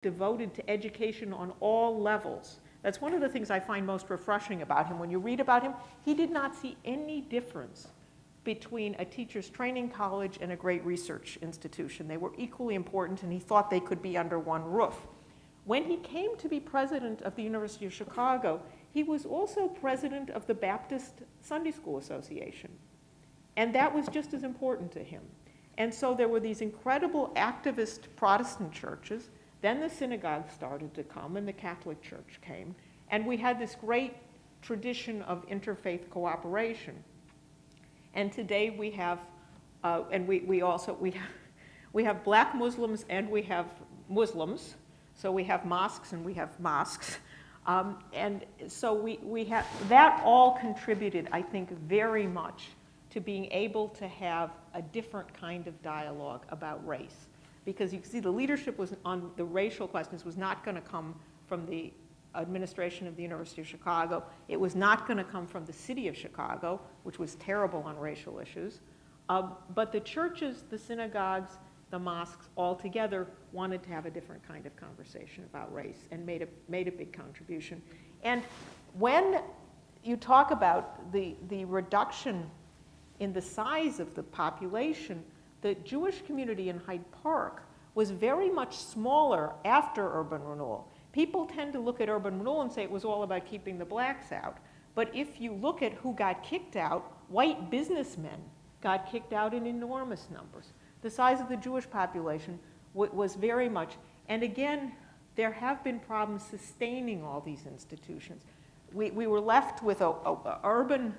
devoted to education on all levels. That's one of the things I find most refreshing about him. When you read about him, he did not see any difference between a teacher's training college and a great research institution. They were equally important, and he thought they could be under one roof. When he came to be president of the University of Chicago, he was also president of the Baptist Sunday School Association. And that was just as important to him. And so there were these incredible activist Protestant churches. Then the synagogue started to come, and the Catholic Church came. And we had this great tradition of interfaith cooperation. And today we have, and we have black Muslims and we have Muslims. So we have mosques and we have mosques. And so we have, that all contributed, I think, very much to being able to have a different kind of dialogue about race. Because you can see the leadership was on the racial questions was not going to come from the administration of the University of Chicago. It was not going to come from the city of Chicago, which was terrible on racial issues. But the churches, the synagogues, the mosques all together wanted to have a different kind of conversation about race and made a big contribution. And when you talk about the reduction in the size of the population, the Jewish community in Hyde Park was very much smaller after urban renewal. People tend to look at urban renewal and say it was all about keeping the blacks out. But if you look at who got kicked out, white businessmen got kicked out in enormous numbers. The size of the Jewish population was very much, and again, there have been problems sustaining all these institutions. We were left with urban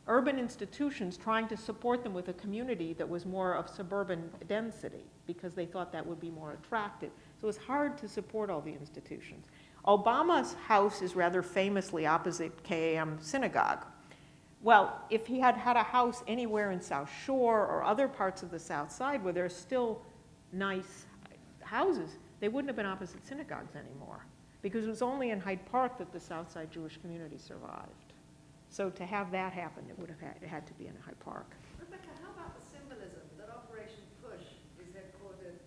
institutions trying to support them with a community that was more of suburban density because they thought that would be more attractive. So it was hard to support all the institutions. Obama's house is rather famously opposite KAM Synagogue. Well, if he had had a house anywhere in South Shore or other parts of the South Side where there's still nice houses, they wouldn't have been opposite synagogues anymore because it was only in Hyde Park that the South Side Jewish community survived. So to have that happen, it had to be in Hyde Park. Rebecca, how about the symbolism that Operation Push is headquartered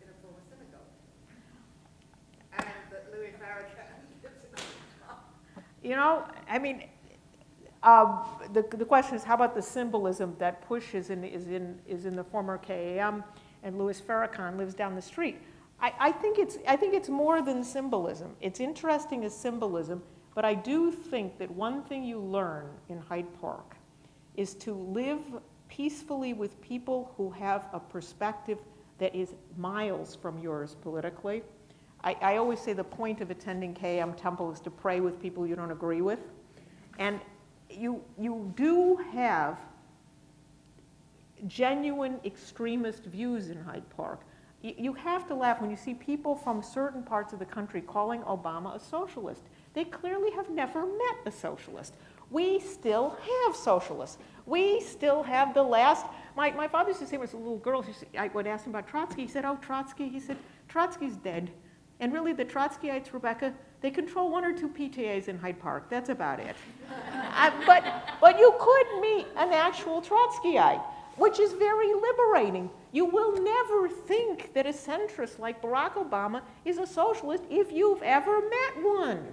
in a former synagogue? And that Louis Farrakhan lives in Hyde Park? You know, I mean, the question is, how about the symbolism that Push is in the former KAM, and Louis Farrakhan lives down the street? I think it's more than symbolism. It's interesting as symbolism. But I do think that one thing you learn in Hyde Park is to live peacefully with people who have a perspective that is miles from yours politically. I always say the point of attending KM Temple is to pray with people you don't agree with. And you do have genuine extremist views in Hyde Park. You have to laugh when you see people from certain parts of the country calling Obama a socialist. They clearly have never met a socialist. We still have socialists. We still have the last, my father used to say when I was a little girl, I would ask him about Trotsky. He said, oh, Trotsky, he said, Trotsky's dead. And really the Trotskyites, Rebecca, they control 1 or 2 PTAs in Hyde Park. That's about it. But you could meet an actual Trotskyite, which is very liberating. You will never think that a centrist like Barack Obama is a socialist if you've ever met one.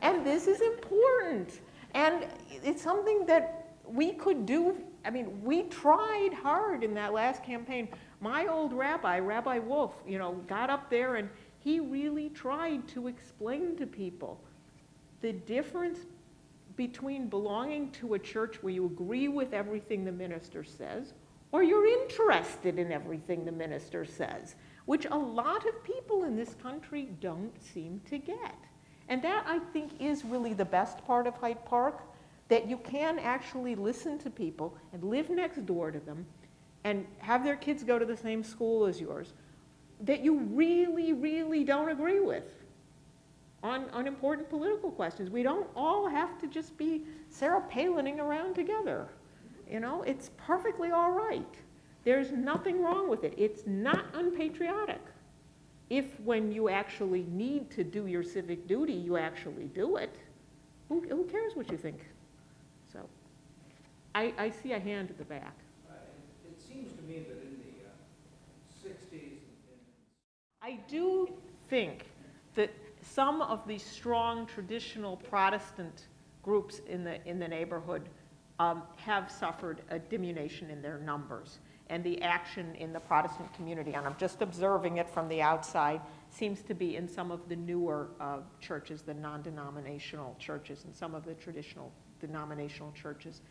And this is important. And it's something that we could do. I mean, we tried hard in that last campaign. My old rabbi, Rabbi Wolf, got up there and he really tried to explain to people the difference between belonging to a church where you agree with everything the minister says or you're interested in everything the minister says, which a lot of people in this country don't seem to get. And that, I think, is really the best part of Hyde Park, that you can actually listen to people and live next door to them and have their kids go to the same school as yours that you really, really don't agree with on important political questions. We don't all have to just be Sarah Palining around together. It's perfectly all right. There's nothing wrong with it. It's not unpatriotic. If when you actually need to do your civic duty, you actually do it, who cares what you think? So I see a hand at the back. It seems to me that in the 60s, I do think that some of the strong traditional Protestant groups in the neighborhood have suffered a diminution in their numbers. And the action in the Protestant community, and I'm just observing it from the outside, seems to be in some of the newer churches, the non-denominational churches, and some of the traditional denominational churches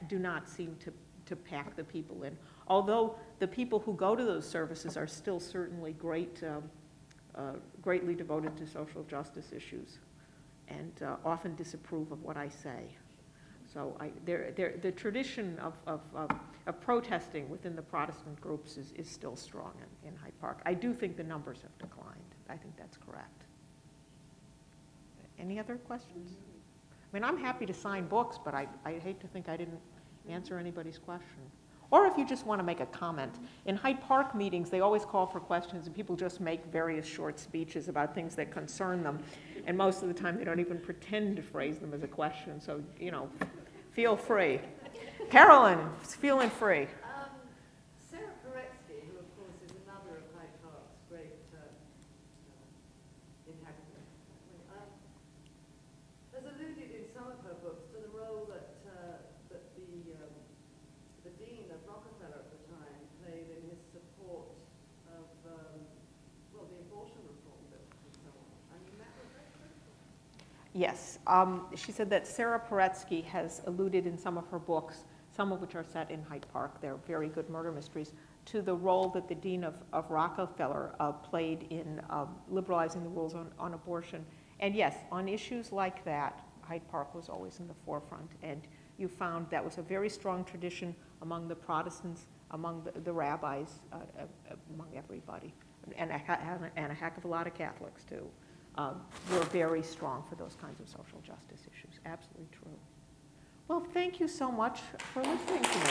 do not seem to pack the people in. Although the people who go to those services are still certainly greatly devoted to social justice issues and often disapprove of what I say. So the tradition of protesting within the Protestant groups is still strong in Hyde Park. I do think the numbers have declined. I think that's correct. Any other questions? I mean, I'm happy to sign books, but I hate to think I didn't answer anybody's question. Or if you just want to make a comment. In Hyde Park meetings, they always call for questions, and people just make various short speeches about things that concern them. And most of the time, they don't even pretend to phrase them as a question. So, you know, feel free. Carolyn, feeling free. Sarah Paretsky, who of course is another of Hyde Park's great inhabitants, has alluded in some of her books to the role that the dean of Rockefeller at the time played in his support of the abortion reform bill and so on. I mean, that was very critical. Yes, she said that Sarah Paretsky has alluded in some of her books, some of which are set in Hyde Park, they're very good murder mysteries, to the role that the dean of Rockefeller played in liberalizing the rules on abortion. And yes, on issues like that, Hyde Park was always in the forefront, and you found that was a very strong tradition among the Protestants, among the rabbis, among everybody, and a heck of a lot of Catholics too. Were very strong for those kinds of social justice issues. Absolutely true. Well, thank you so much for listening to me.